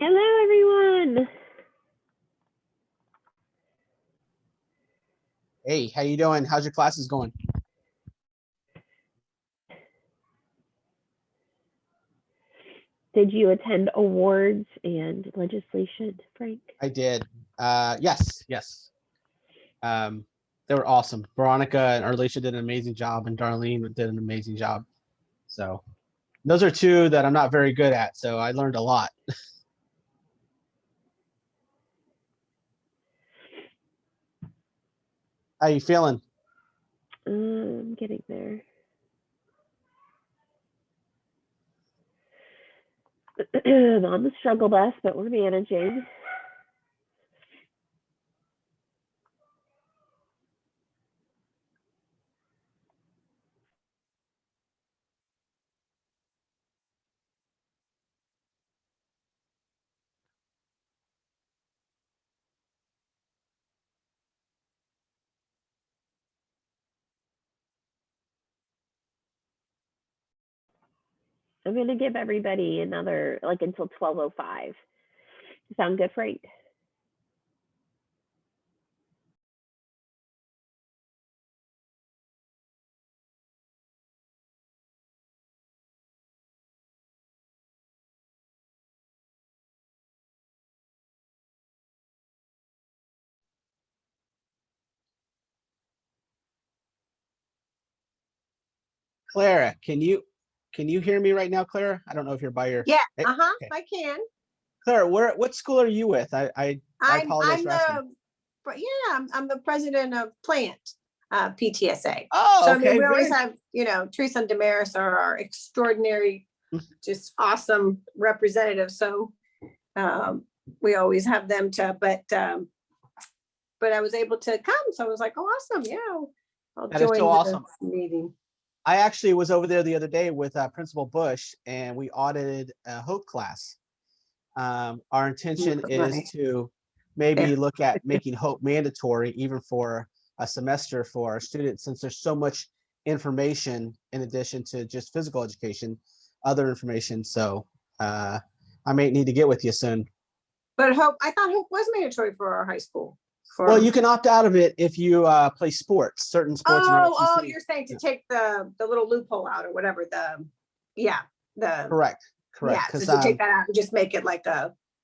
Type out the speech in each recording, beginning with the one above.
Hello, everyone. Hey, how you doing? How's your classes going? Did you attend awards and legislation, Frank? I did. Yes. They were awesome. Veronica and Arlisha did an amazing job, and Darlene did an amazing job. So those are two that I'm not very good at, so I learned a lot. How you feeling? I'm getting there. I'm on the struggle bus, but we're managing. I'm going to give everybody another, like, until 12:05. Sound good, Frank? Clara, can you hear me right now, Clara? I don't know if you're by your. Yeah, Hey, okay. I can. Clara, what school are you with? I apologize for asking. I'm the president of Plant PTSA. Oh, so okay. we always have, Teresa and Damaris are our extraordinary, just awesome representatives. So we always have them but I was able to come, so I was like, oh, awesome, yeah, I'll That is join so the awesome. meeting. I actually was over there the other day with Principal Bush, and we audited a Hope class. Our intention is to maybe look at making Hope mandatory even for a semester for our students, since there's so much information in addition to just physical education, other information. So I may need to get with you soon. But I thought Hope was mandatory for our high school. Well, you can opt out of it if you play sports, certain sports. Oh, you're saying to take the little loophole out or whatever. Correct. Yeah, so to take that out and just make it like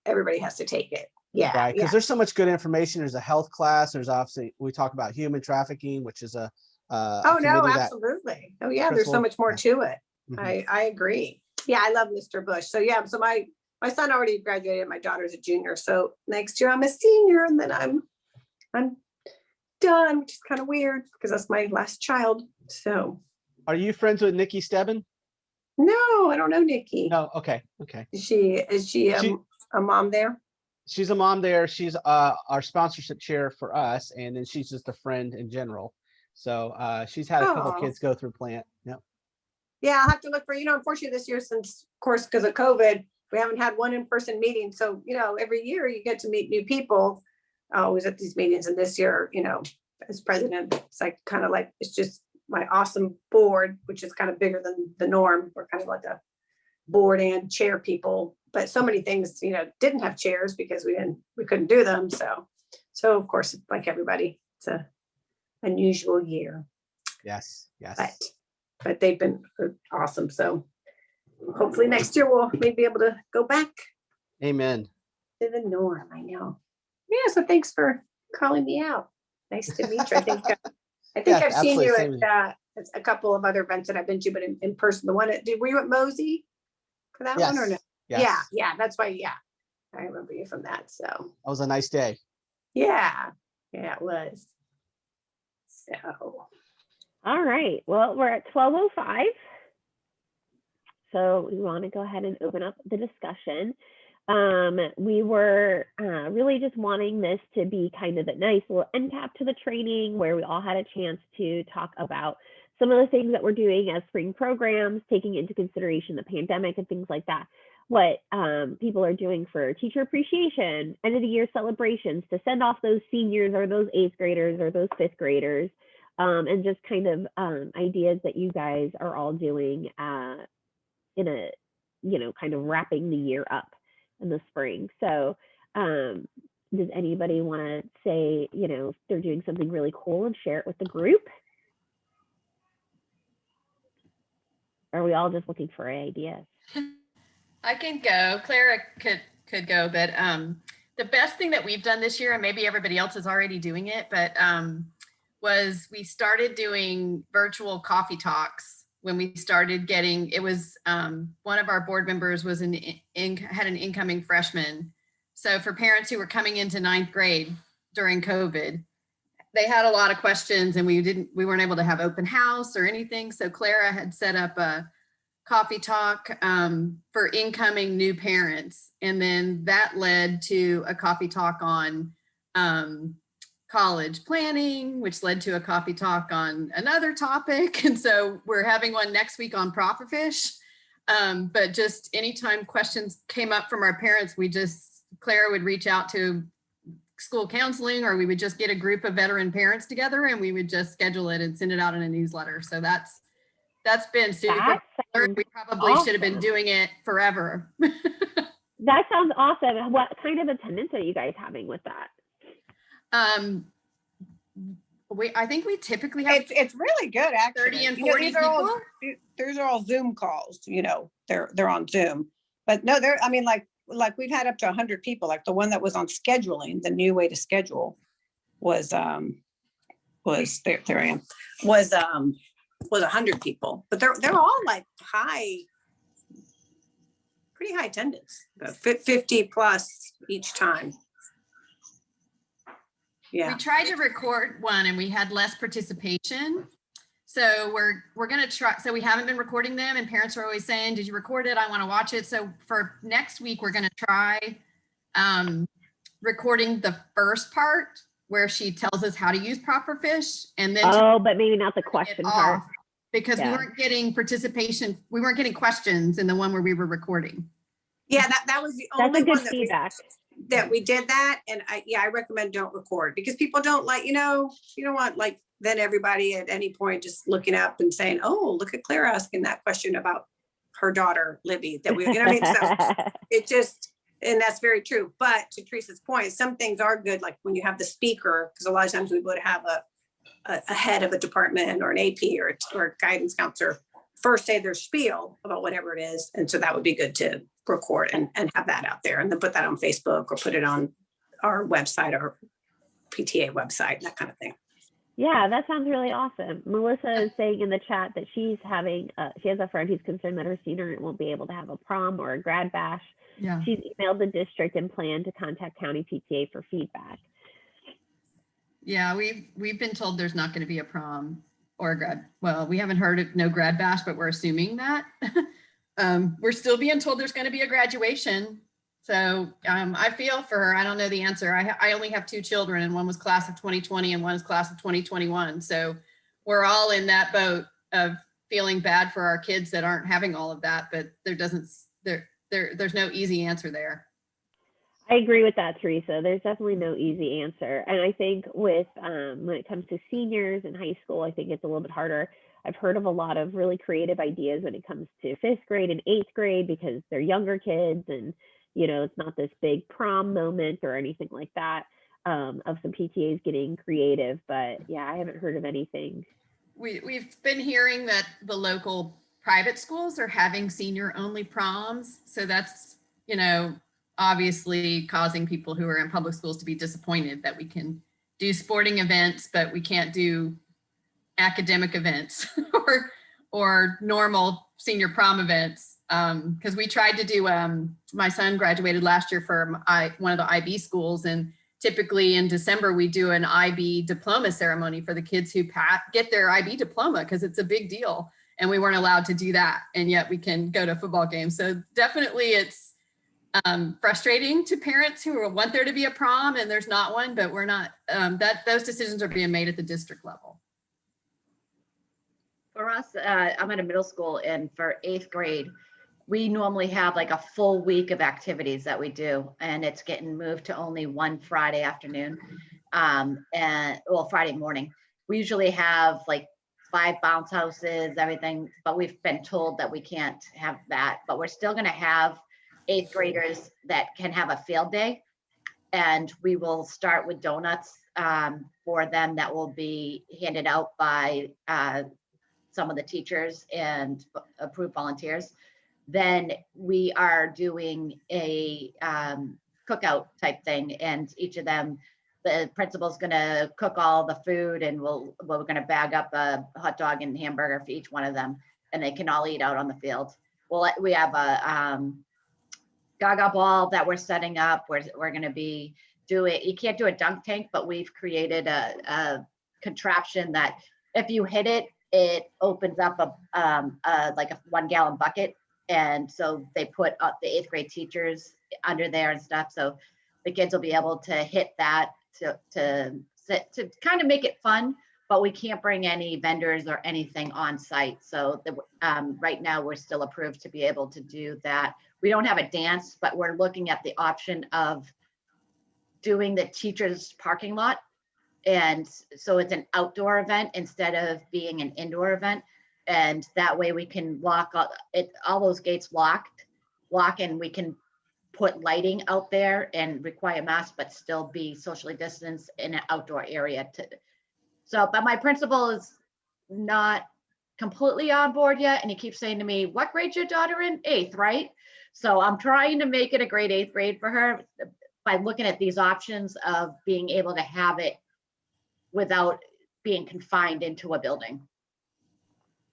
everybody has to take it. Yeah, right. Because there's so much good information. There's a health class. There's obviously, we talk about human trafficking, which is a absolutely. Oh yeah, there's so much more to it. Mm-hmm. I agree. Yeah, I love Mr. Bush. So yeah, so my son already graduated. My daughter's a junior. So next year I'm a senior, and then I'm done, which is kind of weird because that's my last child. So are you friends with Nikki Stebbin? No, I don't know Nikki. No, okay. Is she a mom there? She's a mom there. She's our sponsorship chair for us, and then she's just a friend in general. So she's had a couple of kids go through Plant. Yep. Yeah, I'll have to look for, unfortunately this year, since of course because of COVID, we haven't had one in-person meeting. So, every year you get to meet new people always at these meetings. And this year, as president, it's like it's just my awesome board, which is kind of bigger than the norm. We're kind of like a board and chair people, but so many things, didn't have chairs because we couldn't do them. So of course, like everybody, it's a unusual year. Yes. But they've been awesome. So hopefully next year we'll maybe be able to go back. Amen. To the norm. I know. Yeah. So thanks for calling me out. Nice to meet you. I think I've seen you at a couple of other events that I've been to, but in person. The one were you at Mosey for that one or no? Yes. Yeah. That's why. Yeah, I remember you from that. So that was a nice day. Yeah, it was. So. All right. Well, we're at 12:05. So we want to go ahead and open up the discussion. We were really just wanting this to be kind of a nice little end cap to the training where we all had a chance to talk about some of the things that we're doing as spring programs, taking into consideration the pandemic and things like that. What people are doing for teacher appreciation, end of the year celebrations to send off those seniors or those 8th graders or those 5th graders, and just kind of ideas that you guys are all doing in a, kind of wrapping the year up. in the spring. So does anybody want to say, you know, if they're doing something really cool and share it with the group? Or are we all just looking for ideas? I can go. Clara could go, but the best thing that we've done this year, and maybe everybody else is already doing it, but was we started doing virtual coffee talks when we started getting, it was one of our board members was had an incoming freshman. So for parents who were coming into 9th grade during COVID, they had a lot of questions and we weren't able to have open house or anything. So Clara had set up a coffee talk for incoming new parents. And then that led to a coffee talk on college planning, which led to a coffee talk on another topic. And so we're having one next week on Proffifish. But just anytime questions came up from our parents, Clara would reach out to school counseling, or we would just get a group of veteran parents together and we would just schedule it and send it out in a newsletter. So that's been super. We probably should have been doing it forever. That sounds awesome. What kind of attendance are you guys having with that? I think we typically have it's really good, actually. 30 and 40 people. These are all Zoom calls, you know, they're on Zoom, but no, I mean, like we've had up to 100 people. Like the one that was on scheduling, the new way to schedule was 100 people, but they're all like pretty high attendance, 50 plus each time. Yeah. We tried to record one and we had less participation. So we're going to try. So we haven't been recording them and parents are always saying, did you record it? I want to watch it. So for next week, we're going to try recording the first part where she tells us how to use Proffifish, and then but maybe not the question part, because we weren't getting participation. We weren't getting questions in the one where we were recording. Yeah, that was the only one feedback that we did that. And I recommend don't record, because people don't like, you don't want like then everybody at any point just looking up and saying, oh, look at Claire asking that question about her daughter, Libby, that we, what I mean? So it just, and that's very true. But to Teresa's point, some things are good, like when you have the speaker, because a lot of times we would have a head of a department or an AP or a guidance counselor first say their spiel about whatever it is. And so that would be good to record and have that out there, and then put that on Facebook or put it on our website or PTA website, that kind of thing. Yeah, that sounds really awesome. Melissa is saying in the chat that she has a friend who's concerned that her senior won't be able to have a prom or a grad bash. Yeah. She's emailed the district and planned to contact county PTA for feedback. Yeah, we've been told there's not going to be a prom or a grad. Well, we haven't heard of no grad bash, but we're assuming that. We're still being told there's going to be a graduation. So I feel for her. I don't know the answer. I only have 2 children, and one was class of 2020 and one is class of 2021. So we're all in that boat of feeling bad for our kids that aren't having all of that, but there's no easy answer there. I agree with that, Teresa. There's definitely no easy answer. And I think with when it comes to seniors in high school, I think it's a little bit harder. I've heard of a lot of really creative ideas when it comes to 5th grade and 8th grade, because they're younger kids and, it's not this big prom moment or anything like that, of some PTAs getting creative. But yeah, I haven't heard of anything. We've been hearing that the local private schools are having senior only proms. So that's, obviously causing people who are in public schools to be disappointed that we can do sporting events, but we can't do academic events or normal senior prom events. Because we tried to do, my son graduated last year from one of the IB schools, and typically in December we do an IB diploma ceremony for the kids who get their IB diploma, because it's a big deal, and we weren't allowed to do that, and yet we can go to football games. So definitely it's frustrating to parents who want there to be a prom and there's not one, but we're not, those decisions are being made at the district level. For us, I'm at a middle school, and for 8th grade, we normally have like a full week of activities that we do, and it's getting moved to only one Friday afternoon, Friday morning. We usually have like 5 bounce houses, everything, but we've been told that we can't have that, but we're still going to have eighth graders that can have a field day. And we will start with donuts for them that will be handed out by some of the teachers and approved volunteers. Then we are doing a cookout type thing, and each of them, the principal's gonna cook all the food, and we're gonna bag up a hot dog and hamburger for each one of them, and they can all eat out on the field. Well, we have a gaga ball that we're setting up. We're gonna be doing, you can't do a dunk tank, but we've created a contraption that if you hit it, it opens up like a 1 gallon bucket. And so they put up the 8th grade teachers under there and stuff. So the kids will be able to hit that to kind of make it fun, but we can't bring any vendors or anything on site. So right now we're still approved to be able to do that. We don't have a dance, but we're looking at the option of doing the teachers' parking lot. And so it's an outdoor event instead of being an indoor event. And that way we can lock all those gates lock, and we can put lighting out there and require masks, but still be socially distanced in an outdoor area. But my principal is not completely on board yet. And he keeps saying to me, what grade's your daughter in? 8th, right? So I'm trying to make it a grade 8th grade for her by looking at these options of being able to have it without being confined into a building.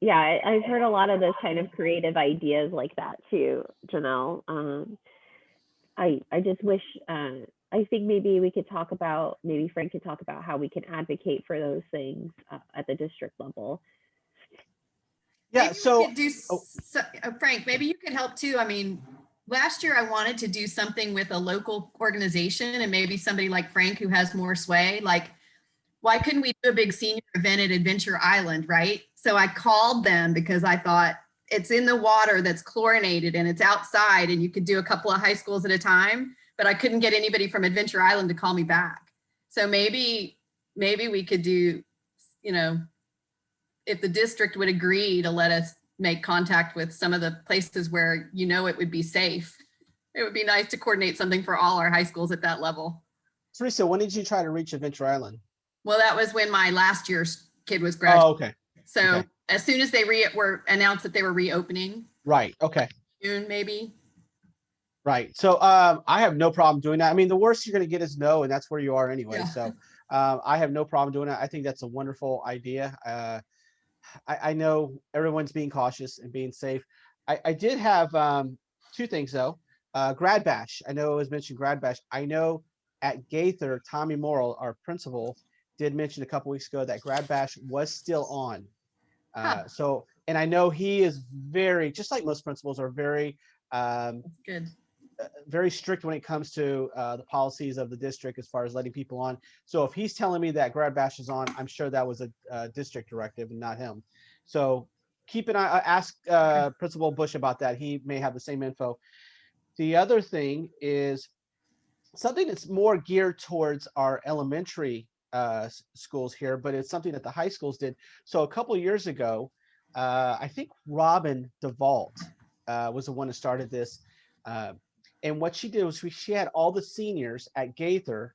Yeah, I've heard a lot of those kind of creative ideas like that too, Janelle. I just wish, I think maybe we could talk about, maybe Frank could talk about how we can advocate for those things at the district level. Yeah, Maybe so, we could do Frank, maybe you could help too. I mean, last year I wanted to do something with a local organization, and maybe somebody like Frank who has more sway, like, why couldn't we do a big senior event at Adventure Island, right? So I called them because I thought it's in the water that's chlorinated and it's outside, and you could do a couple of high schools at a time, but I couldn't get anybody from Adventure Island to call me back. So maybe we could do, if the district would agree to let us make contact with some of the places where it would be safe, it would be nice to coordinate something for all our high schools at that level. Teresa, when did you try to reach Adventure Island? Well, that was when my last year's kid was graduating. Oh, okay. So okay. As soon as they were announced that they were reopening. Right. Okay. June, maybe. Right. So I have no problem doing that. I mean, the worst you're going to get is no, and that's where you are anyway. Yeah. So I have no problem doing that. I think that's a wonderful idea. I know everyone's being cautious and being safe. I did have 2 things though. Grad Bash. I know it was mentioned Grad Bash. I know at Gaither, Tommy Morrill, our principal, did mention a couple weeks ago that Grad Bash was still on. So, and I know he is very, just like most principals are very, good. Very strict when it comes to the policies of the district as far as letting people on. So if he's telling me that Grad Bash is on, I'm sure that was a district directive and not him. So keep an eye, ask Principal Bush about that. He may have the same info. The other thing is something that's more geared towards our elementary schools here, but it's something that the high schools did. So a couple of years ago, I think Robin DeVault was the one who started this. And what she did was she had all the seniors at Gaither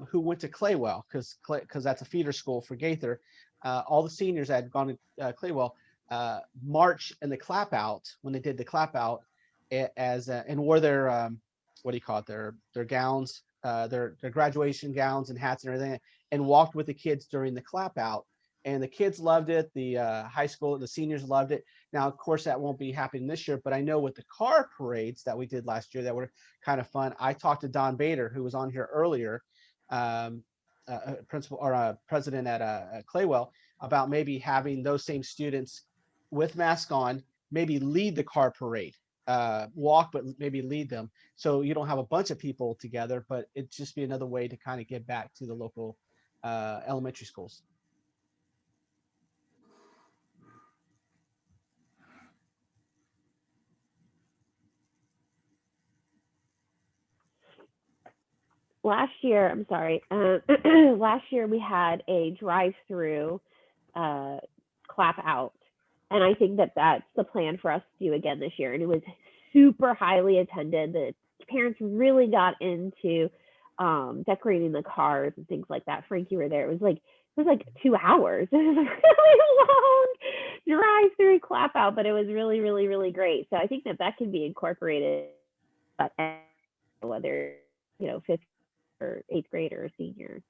who went to Claywell, because that's a feeder school for Gaither. All the seniors that had gone to Claywell march in the clap out when they did the clap out and wore their what do you call it, their gowns, their graduation gowns and hats and everything, and walked with the kids during the clap out. And the kids loved it. The high school, the seniors loved it. Now, of course, that won't be happening this year, but I know with the car parades that we did last year that were kind of fun. I talked to Don Bader, who was on here earlier, principal or president at Claywell, about maybe having those same students with masks on, maybe lead the car parade. Walk, but maybe lead them. So you don't have a bunch of people together, but it'd just be another way to kind of get back to the local elementary schools. Last year, last year we had a drive-through clap out. And I think that that's the plan for us to do again this year. And it was super highly attended. The parents really got into decorating the cars and things like that. Frank, you were there. It was like 2 hours. It was a really long drive through clap out, but it was really, really, really great. So I think that can be incorporated, whether, you know, 5th or 8th grade or a senior.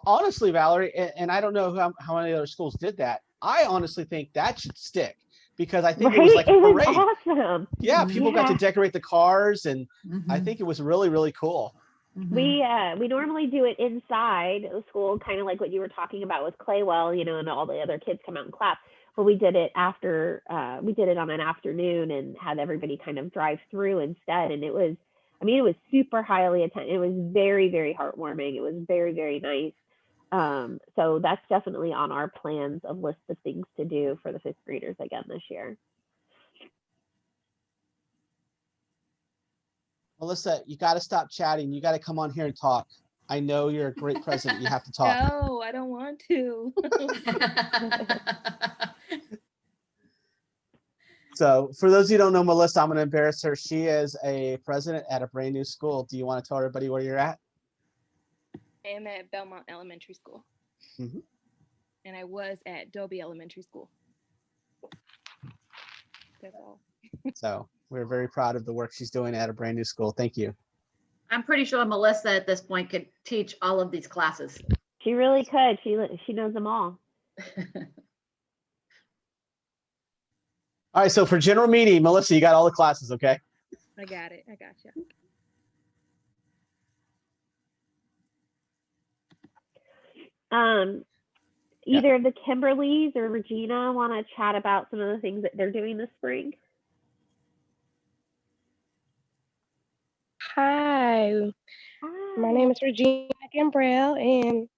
Honestly, Valerie, and I don't know how many other schools did that. I honestly think that should stick, because I think it was like a parade. It was awesome. Yeah, people got to decorate the cars, and I think it was really, really cool. We normally do it inside the school, kind of like what you were talking about with Claywell, you know, and all the other kids come out and clap. But we did it after, we did it on an afternoon and had everybody kind of drive through instead. And it was super highly attended. It was very, very heartwarming. It was very, very nice. So that's definitely on our plans of list of things to do for the 5th graders again this year. Melissa, you got to stop chatting. You got to come on here and talk. I know you're a great president. You have to talk. No, I don't want to. So for those of you who don't know Melissa, I'm going to embarrass her. She is a president at a brand new school. Do you want to tell everybody where you're at? I am at Belmont Elementary School. Mm-hmm. And I was at Dobie Elementary School. That's all. So we're very proud of the work she's doing at a brand new school. Thank you. I'm pretty sure Melissa at this point could teach all of these classes. She really could. She knows them all. All right, so for general meeting, Melissa, you got all the classes, okay? I got it. I got you. Either the Kimberlys or Regina want to chat about some of the things that they're doing this spring? Hi, my name is Regina Gambrell, and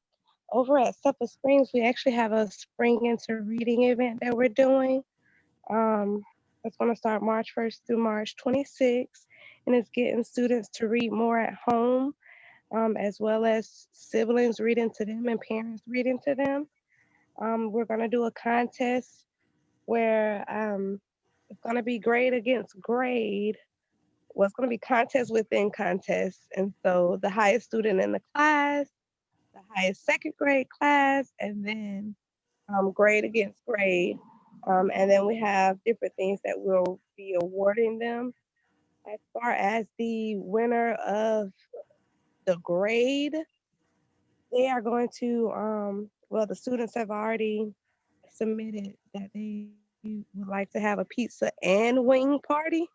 over at Suffolk Springs, we actually have a Spring Into Reading event that we're doing. It's going to start March 1st through March 26th, and it's getting students to read more at home, as well as siblings reading to them and parents reading to them. We're going to do a contest where it's going to be grade against grade. Well, it's going to be contest within contest. And so the highest student in the class, the highest 2nd grade class, and then grade against grade. And then we have different things that we'll be awarding them. As far as the winner of the grade, they are going to, well, the students have already submitted that they would like to have a pizza and wing party.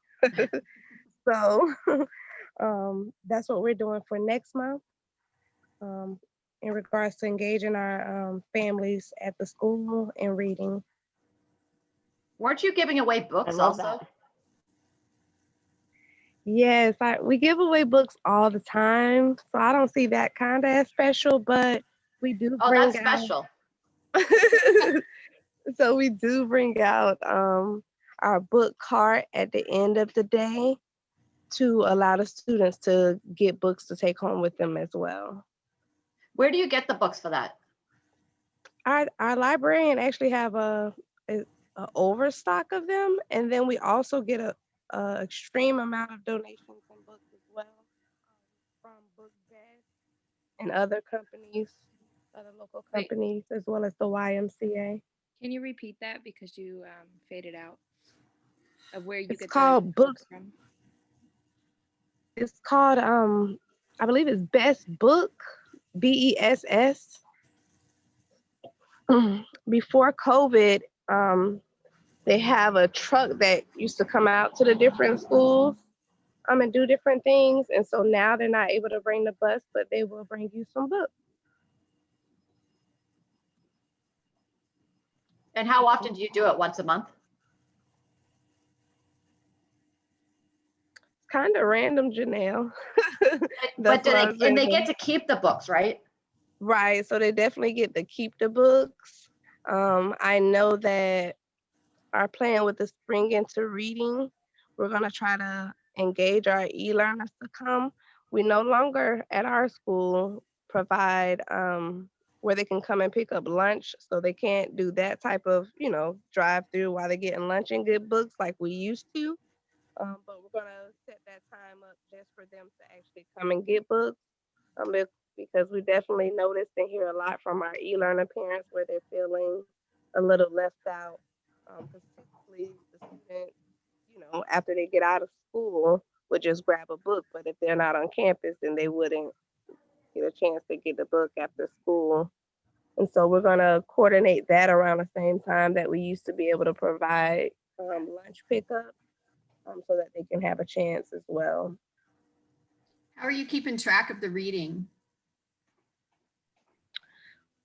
So that's what we're doing for next month in regards to engaging our families at the school and reading. Weren't you giving away books also? That. Yes, we give away books all the time, so I don't see that kind of as special, but we do bring that's special. So we do bring out our book cart at the end of the day to allow the students to get books to take home with them as well. Where do you get the books for that? Our librarian actually have a overstock of them, and then we also get a extreme amount of donations and books as well from Book Best and other companies, other local companies, as well as the YMCA. Can you repeat that because you faded out? Of where you It's get called books from? It's called I believe it's Best Book, BESS. Before COVID, they have a truck that used to come out to the different schools and do different things. And so now they're not able to bring the bus, but they will bring you some books. And how often do you do it? Once a month? It's kind of random, Janelle. But they get to keep the books, right? Right. So they definitely get to keep the books. I know that our plan with the Spring Into Reading, we're going to try to engage our e-learners to come. We no longer at our school provide where they can come and pick up lunch, so they can't do that type of, drive through while they're getting lunch and get books like we used to. But we're we're gonna set that time up just for them to actually come and get books. Because we definitely noticed and hear a lot from our e-learner parents where they're feeling a little left out. Because typically the students, after they get out of school, would just grab a book. But if they're not on campus, then they wouldn't get a chance to get the book after school. And so we're gonna coordinate that around the same time that we used to be able to provide lunch pickup, so that they can have a chance as well. How are you keeping track of the reading?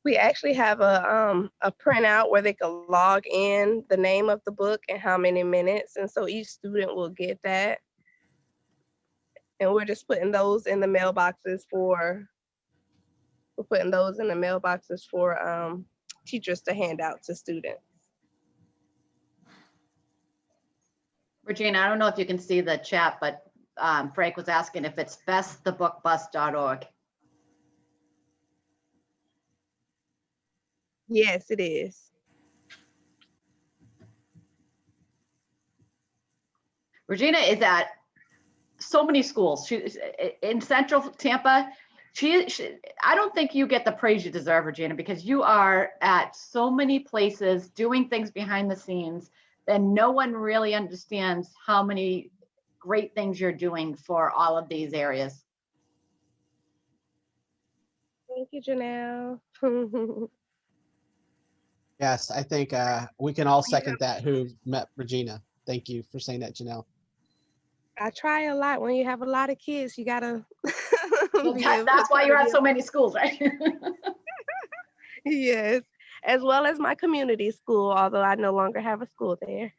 We actually have a printout where they can log in the name of the book and how many minutes. And so each student will get that. And we're just putting those in the mailboxes for teachers to hand out to students. Regina, I don't know if you can see the chat, but Frank was asking if it's bestthebookbus.org. Yes, it is. Regina is at so many schools. She in Central Tampa. I don't think you get the praise you deserve, Regina, because you are at so many places doing things behind the scenes, and no one really understands how many great things you're doing for all of these areas. Thank you, Janelle. Yes, I think we can all second that who met Regina. Thank you for saying that, Janelle. I try a lot. When you have a lot of kids, you gotta. Well, that's why you're at so many schools, right? Yes, as well as my community school, although I no longer have a school there,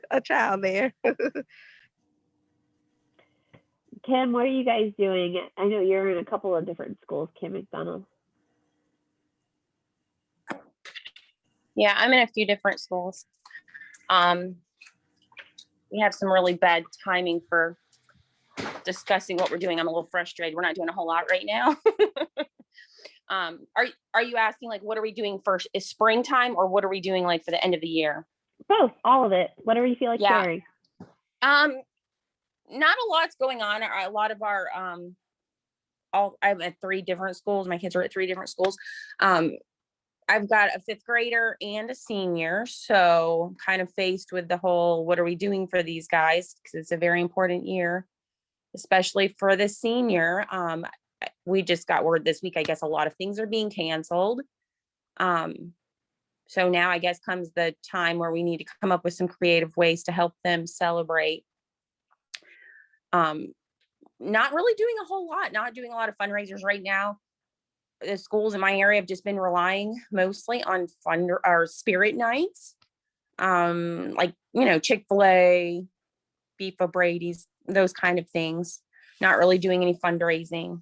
a child there. Kim, what are you guys doing? I know you're in a couple of different schools, Kim McDonald. Yeah, I'm in a few different schools. We have some really bad timing for discussing what we're doing. I'm a little frustrated. We're not doing a whole lot right now. Are you asking like what are we doing first? Is springtime, or what are we doing like for the end of the year? Both, all of it. Whatever you feel like sharing. Not a lot's going on. A lot of our I'm at 3 different schools. My kids are at 3 different schools. I've got a 5th grader and a senior, so kind of faced with the whole what are we doing for these guys, because it's a very important year, especially for the senior. We just got word this week, I guess a lot of things are being canceled. So now I guess comes the time where we need to come up with some creative ways to help them celebrate. Not really doing a whole lot, not doing a lot of fundraisers right now. The schools in my area have just been relying mostly on spirit nights, like, Chick-fil-A, Beef O'Brady's, those kind of things. Not really doing any fundraising.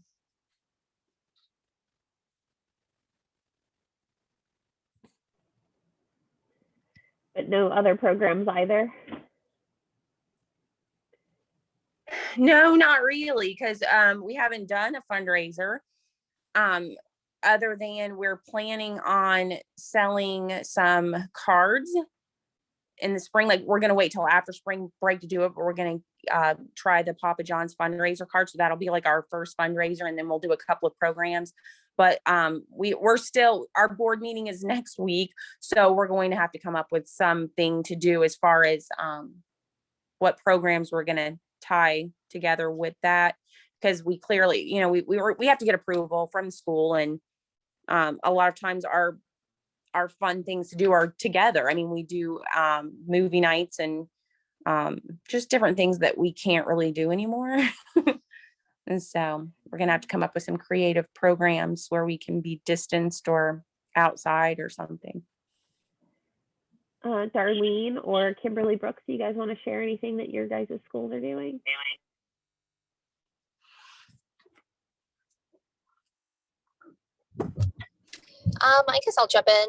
But no other programs either? No, not really, because we haven't done a fundraiser. Other than we're planning on selling some cards in the spring. Like we're going to wait till after spring break to do it, but we're going to try the Papa John's fundraiser card. So that'll be like our first fundraiser, and then we'll do a couple of programs. But we're still, our board meeting is next week. So we're going to have to come up with something to do as far as what programs we're going to tie together with that. Because we clearly, we have to get approval from school, and a lot of times our fun things to do are together. I mean, we do movie nights and just different things that we can't really do anymore. And so we're gonna have to come up with some creative programs where we can be distanced or outside or something. Darlene or Kimberly Brooks, do you guys want to share anything that your guys' schools are doing? I guess I'll jump in.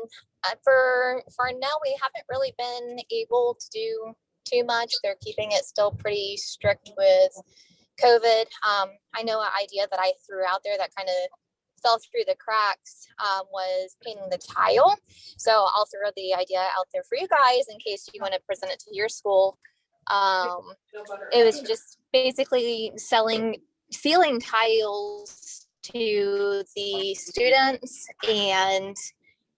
For now, we haven't really been able to do too much. They're keeping it still pretty strict with COVID. I know an idea that I threw out there that kind of fell through the cracks was painting the tile. So I'll throw the idea out there for you guys in case you want to present it to your school. It was just basically selling ceiling tiles to the students, and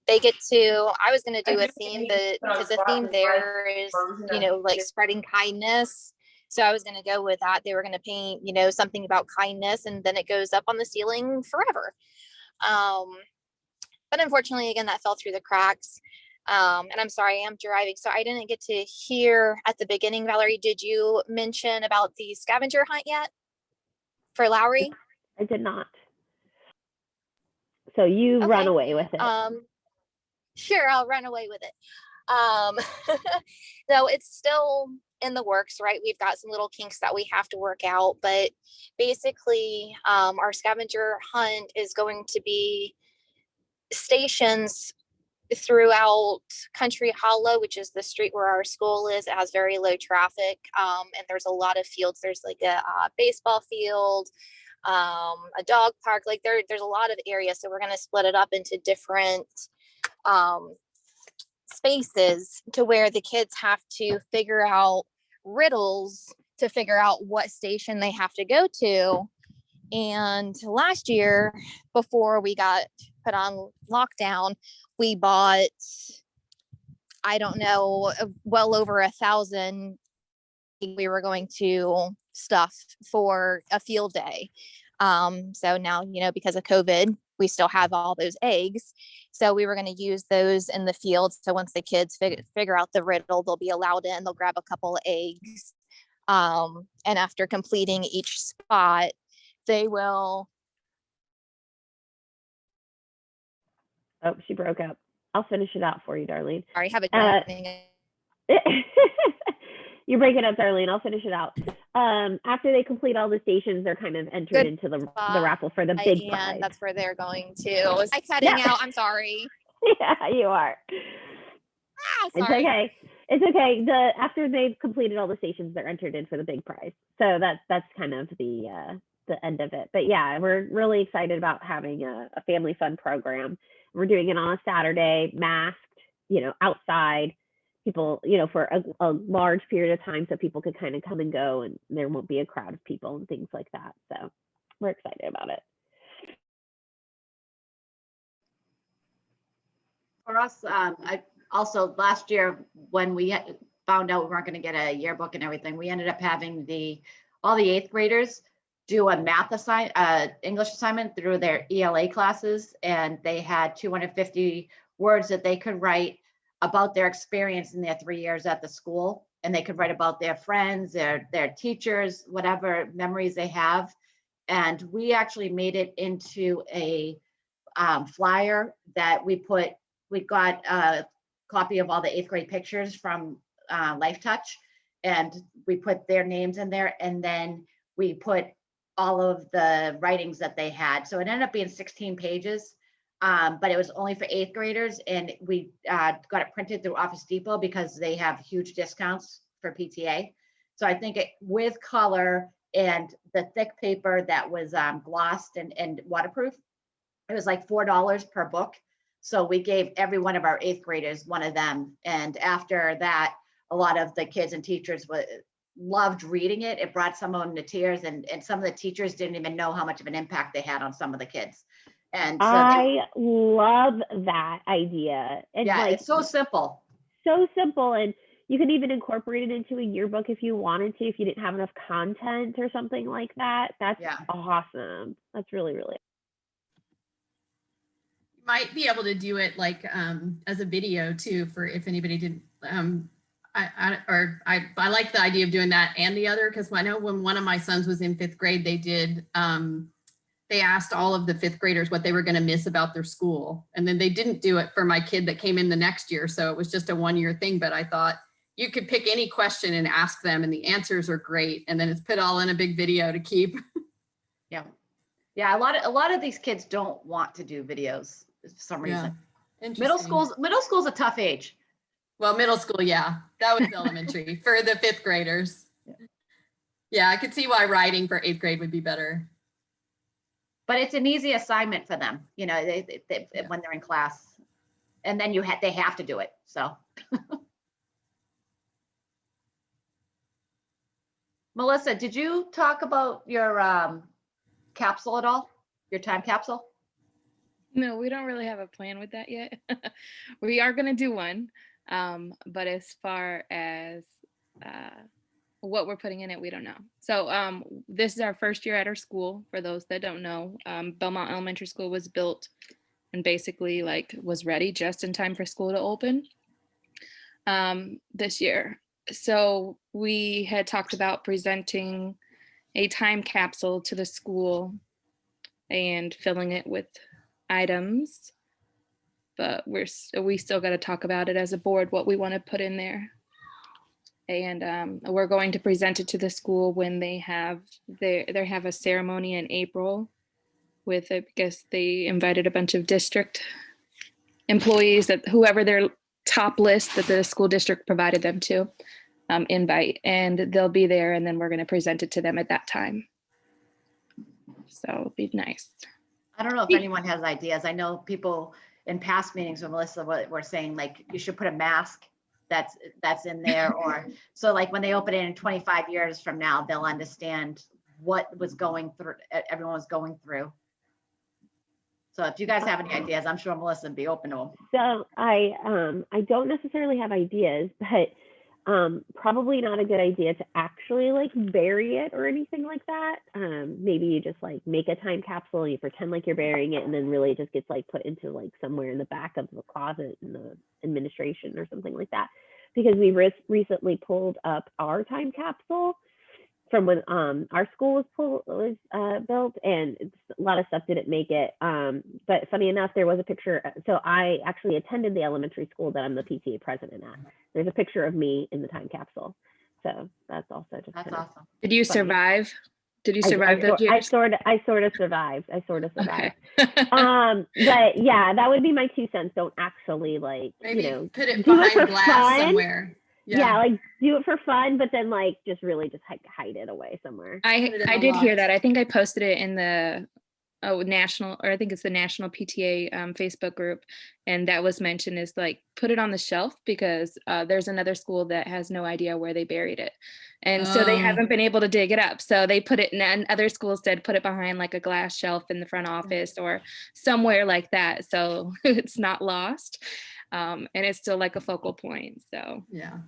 they get to, I was going to do a theme, but because the theme there is, like spreading kindness. So I was going to go with that. They were going to paint, something about kindness, and then it goes up on the ceiling forever. But unfortunately, again, that fell through the cracks. And I'm sorry, I'm driving, so I didn't get to hear at the beginning. Valerie, did you mention about the scavenger hunt yet for Lowry? I did not. So you run away with it. Sure, I'll run away with it. No, it's still in the works, right? We've got some little kinks that we have to work out, but basically, our scavenger hunt is going to be stations throughout Country Hollow, which is the street where our school is. It has very low traffic, and there's a lot of fields. There's like a baseball field, a dog park. Like there's a lot of areas. So we're going to split it up into different spaces to where the kids have to figure out riddles to figure out what station they have to go to. And last year, before we got put on lockdown, we bought, I don't know, well over 1,000. We were going to stuff for a field day. So now, because of COVID, we still have all those eggs. So we were going to use those in the field. So once the kids figure out the riddle, they'll be allowed in, they'll grab a couple of eggs. And after completing each spot, they will. Oh, she broke up. I'll finish it out for you, Darlene. Sorry, have a You're breaking up, Darlene. I'll finish it out. After they complete all the stations, they're kind of entered into the raffle for the big prize. And that's where they're going to. Was I cutting out? I'm sorry. Yeah, you are. It's Sorry. okay. It's okay. After they've completed all the stations, they're entered in for the big prize. So that's kind of the end of it. But yeah, we're really excited about having a family fun program. We're doing it on a Saturday, masked, outside. People, for a large period of time, so people could kind of come and go, and there won't be a crowd of people and things like that. So we're excited about it. For us, I also last year when we found out we weren't going to get a yearbook and everything, we ended up having all the 8th graders do a English assignment through their ELA classes, and they had 250 words that they could write about their experience in their 3 years at the school, and they could write about their friends, their teachers, whatever memories they have. And we actually made it into a flyer that we got a copy of all the 8th grade pictures from Life Touch, and we put their names in there, and then we put all of the writings that they had. So it ended up being 16 pages. But it was only for 8th graders, and we got it printed through Office Depot because they have huge discounts for PTA. So I think with color and the thick paper that was glossed and waterproof, it was like $4 per book. So we gave every one of our 8th graders one of them. And after that, a lot of the kids and teachers loved reading it. It brought some of them to tears, and some of the teachers didn't even know how much of an impact they had on some of the kids. And so I love that idea. And yeah, it's so simple. So simple. And you could even incorporate it into a yearbook if you wanted to, if you didn't have enough content or something like that. That's awesome. That's really, really. You might be able to do it like as a video too, for if anybody didn't. I like the idea of doing that and the other, because I know when one of my sons was in 5th grade, they did. They asked all of the 5th graders what they were going to miss about their school. And then they didn't do it for my kid that came in the next year. So it was just a 1-year thing. But I thought you could pick any question and ask them, and the answers are great. And then it's put all in a big video to keep. Yeah. Yeah. A lot of these kids don't want to do videos for some reason. Middle school's a tough age. Well, middle school. Yeah. That was elementary for the 5th graders. Yeah. I could see why writing for 8th grade would be better. But it's an easy assignment for them, when they're in class, and then they have to do it. So. Melissa, did you talk about your capsule at all? Your time capsule? No, we don't really have a plan with that yet. We are going to do one. But as far as what we're putting in it, we don't know. So this is our first year at our school. For those that don't know, Belmont Elementary School was built and basically like was ready just in time for school to open this year. So we had talked about presenting a time capsule to the school and filling it with items, but we still got to talk about it as a board, what we want to put in there. And we're going to present it to the school when they have a ceremony in April with, I guess they invited a bunch of district employees, that whoever their top list that the school district provided them to invite, and they'll be there, and then we're going to present it to them at that time. So it'll be nice. I don't know if anyone has ideas. I know people in past meetings with Melissa were saying like you should put a mask that's in there, or so like when they open it in 25 years from now, they'll understand what was going through, everyone was going through. So if you guys have any ideas, I'm sure Melissa would be open to them. So I don't necessarily have ideas, but probably not a good idea to actually like bury it or anything like that. Maybe you just like make a time capsule, you pretend like you're burying it, and then really it just gets like put into like somewhere in the back of the closet in the administration or something like that. Because we recently pulled up our time capsule from when our school was built, and a lot of stuff didn't make it. But funny enough, there was a picture. So I actually attended the elementary school that I'm the PTA president at. There's a picture of me in the time capsule. So that's also just That's awesome. Did you survive? Did you survive those years? I sort of survived. Okay. But yeah, that would be my 2 cents. Don't actually like, Maybe you know, put it do it behind for glass fun. somewhere. Yeah, like do it for fun, but then like just really just hide it away somewhere. I did hear that. I think I posted it in the national, or I think it's the national PTA Facebook group, and that was mentioned is like put it on the shelf, because there's another school that has no idea where they buried it, and so they haven't been able to dig it up. So they put it in, and other schools said put it behind like a glass shelf in the front office or somewhere like that, so it's not lost, and it's still like a focal point. So yeah.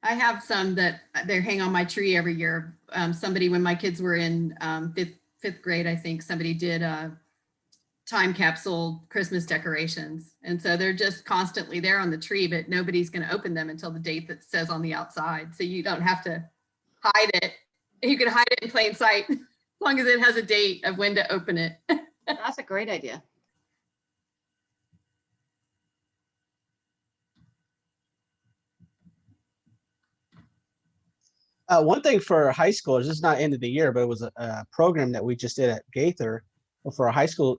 I have some that they hang on my tree every year. Somebody, when my kids were in fifth grade, I think somebody did time capsule Christmas decorations. And so they're just constantly there on the tree, but nobody's going to open them until the date that says on the outside. So you don't have to hide it. You can hide it in plain sight as long as it has a date of when to open it. That's a great idea. One thing for high schoolers, this is not end of the year, but it was a program that we just did at Gaither for our high school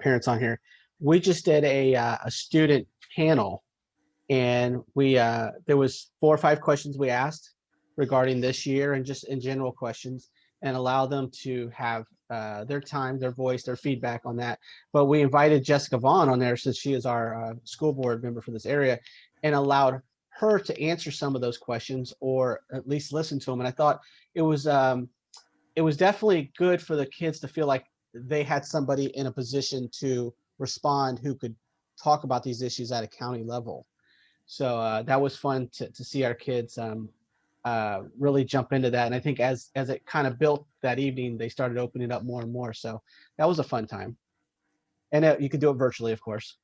parents on here. We just did a student panel, and we there was 4 or 5 questions we asked regarding this year and just in general questions, and allow them to have their time, their voice, their feedback on that. But we invited Jessica Vaughn on there, since she is our school board member for this area, and allowed her to answer some of those questions, or at least listen to them. And I thought it was definitely good for the kids to feel like they had somebody in a position to respond who could talk about these issues at a county level. So that was fun to see our kids really jump into that. And I think as it kind of built that evening, they started opening up more and more. So that was a fun time. And you could do it virtually, of course.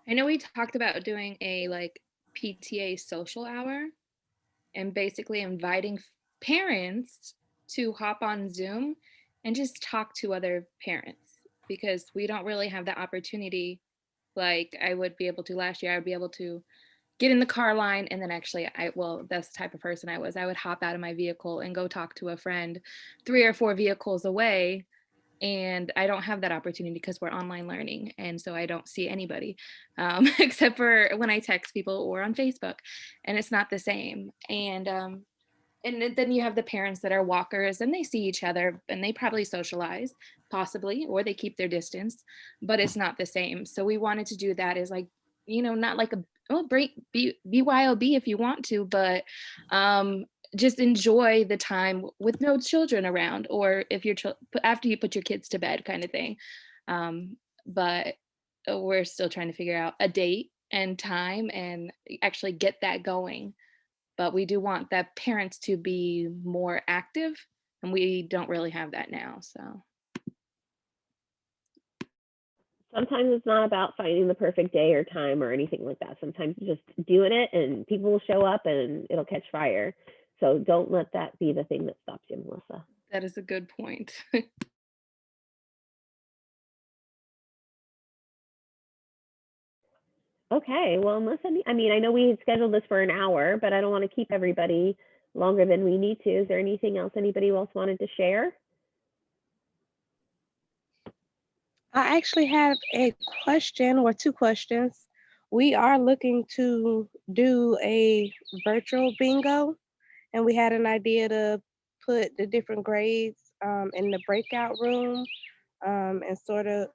I know we talked about doing a like PTA social hour, and basically inviting parents to hop on Zoom and just talk to other parents, because we don't really have the opportunity like I would be able to last year. I would be able to get in the car line, and then actually that's the type of person I was. I would hop out of my vehicle and go talk to a friend 3 or 4 vehicles away. And I don't have that opportunity because we're online learning. And so I don't see anybody except for when I text people or on Facebook, and it's not the same. And then you have the parents that are walkers, and they see each other and they probably socialize possibly, or they keep their distance, but it's not the same. So we wanted to do that as like, not like BYOB if you want to, but just enjoy the time with no children around, or if you're after you put your kids to bed kind of thing. But we're still trying to figure out a date and time and actually get that going. But we do want that parents to be more active, and we don't really have that now. So sometimes it's not about finding the perfect day or time or anything like that. Sometimes just doing it and people will show up and it'll catch fire. So don't let that be the thing that stops you, Melissa. that is a good point. Okay, well, unless I mean, I know we had scheduled this for an hour, but I don't want to keep everybody longer than we need to. Is there anything else anybody else wanted to share? I actually have a question or two questions. We are looking to do a virtual bingo, and we had an idea to put the different grades in the breakout room and sort of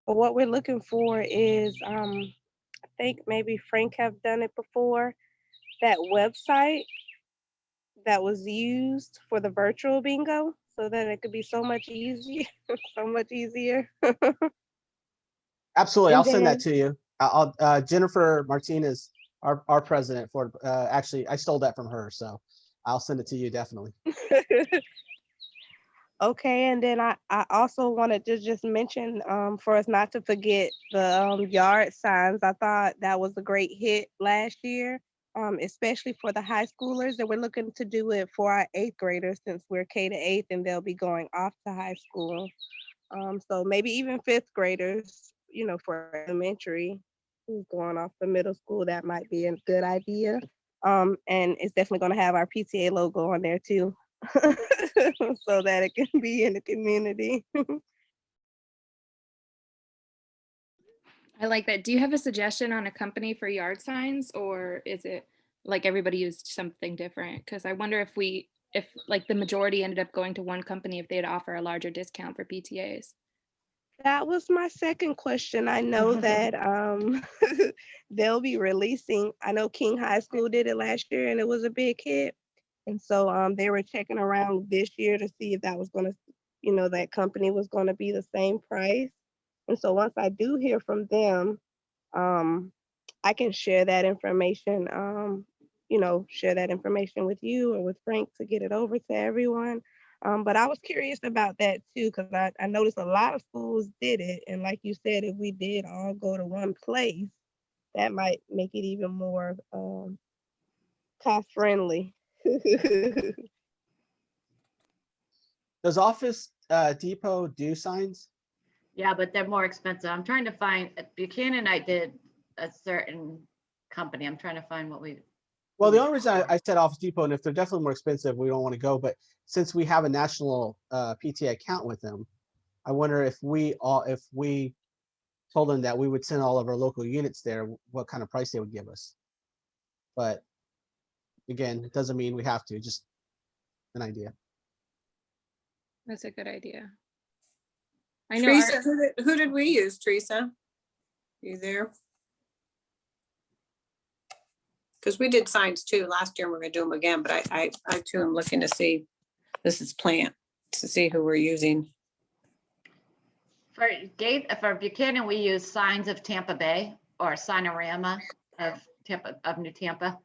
what we're looking for is I think maybe Frank have done it before, that website that was used for the virtual bingo so that it could be so much easier, so much easier. Absolutely, And I'll send that then, to you. Jennifer Martinez, our president for, actually, I stole that from her, so I'll send it to you definitely. okay, and then I also wanted to just mention for us not to forget the yard signs. I thought that was a great hit last year, especially for the high schoolers, and we're looking to do it for our 8th graders since we're K to 8th and they'll be going off to high school. So maybe even 5th graders, for elementary who's going off to middle school, that might be a good idea. And it's definitely going to have our PTA logo on there too. So that it can be in the community. I like that. Do you have a suggestion on a company for yard signs, or is it like everybody used something different? Because I wonder if like the majority ended up going to one company, if they'd offer a larger discount for PTAs. That was my second question. I know that they'll be releasing, I know King High School did it last year and it was a big hit. And so they were checking around this year to see if that was going to, that company was going to be the same price. And so once I do hear from them, I can share that information, share that information with you or with Frank to get it over to everyone. But I was curious about that too, because I noticed a lot of schools did it. And like you said, if we did all go to one place, that might make it even more cost friendly. Does Office Depot do signs? Yeah, but they're more expensive. I'm trying to find, Buchanan, I did a certain company. I'm trying to find what we. Well, the only reason I said Office Depot, and if they're definitely more expensive, we don't want to go, but since we have a national PTA account with them, I wonder if we told them that we would send all of our local units there, what kind of price they would give us. But again, it doesn't mean we have to, just an idea. That's a good idea. I know. Teresa, who did we use, Teresa? You there? Because we did signs too last year, and we're gonna do them again, but I too am looking to see, this is Plant, to see who we're using. For Buchanan, we use Signs of Tampa Bay or Signorama of New Tampa.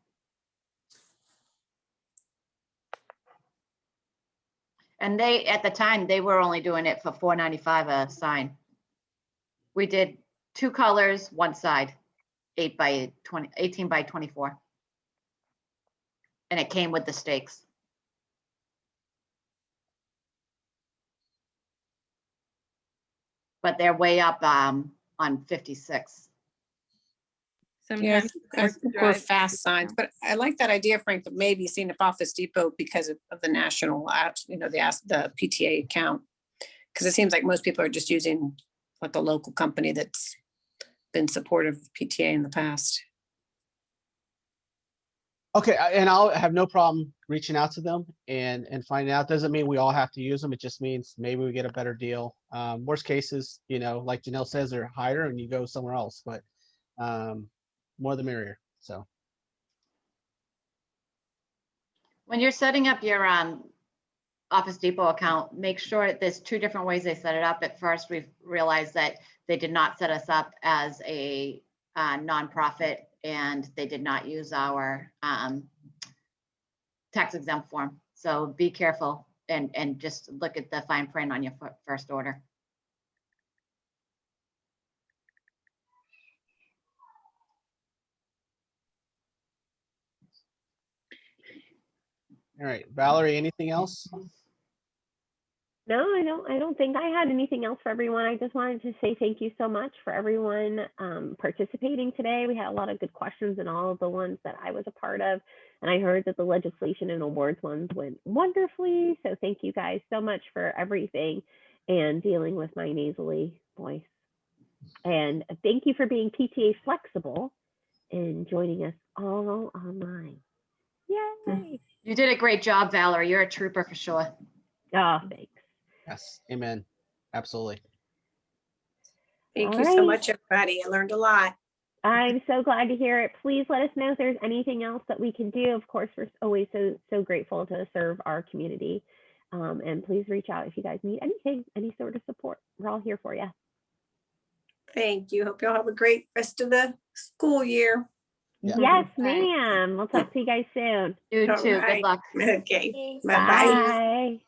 And they, at the time, they were only doing it for $4.95 a sign. We did 2 colors, one side, 18 by 24. And it came with the stakes. But they're way up on 56. Yeah, Sometimes for fast signs, but I like that idea, Frank, of maybe seeing if Office Depot, because of the national, the PTA account. Because it seems like most people are just using like a local company that's been supportive of PTA in the past. Okay, and I'll have no problem reaching out to them and finding out. Doesn't mean we all have to use them. It just means maybe we get a better deal. Worst cases, like Janelle says, they're higher and you go somewhere else. But more the merrier. So When you're setting up your Office Depot account, make sure there's 2 different ways they set it up. At first, we've realized that they did not set us up as a nonprofit, and they did not use our tax exempt form. So be careful and just look at the fine print on your first order. all right, Valerie, anything else? No, I don't think I had anything else for everyone. I just wanted to say thank you so much for everyone participating today. We had a lot of good questions and all of the ones that I was a part of. And I heard that the legislation and awards ones went wonderfully. So thank you guys so much for everything and dealing with my nasally voice. And thank you for being PTA flexible and joining us all online. Yay! You did a great job, Valerie. You're a trooper for sure. Oh, thanks. Yes, amen. Absolutely. Thank All you so right. much, everybody. I learned a lot. I'm so glad to hear it. Please let us know if there's anything else that we can do. Of course, we're always so grateful to serve our community. And please reach out if you guys need anything, any sort of support. We're all here for you. Thank you. Hope y'all have a great rest of the school year. Yeah. Yes, Bye. ma'am. We'll talk to you guys soon. You All too. right. Good luck. Okay. Thanks. Bye-bye. Bye.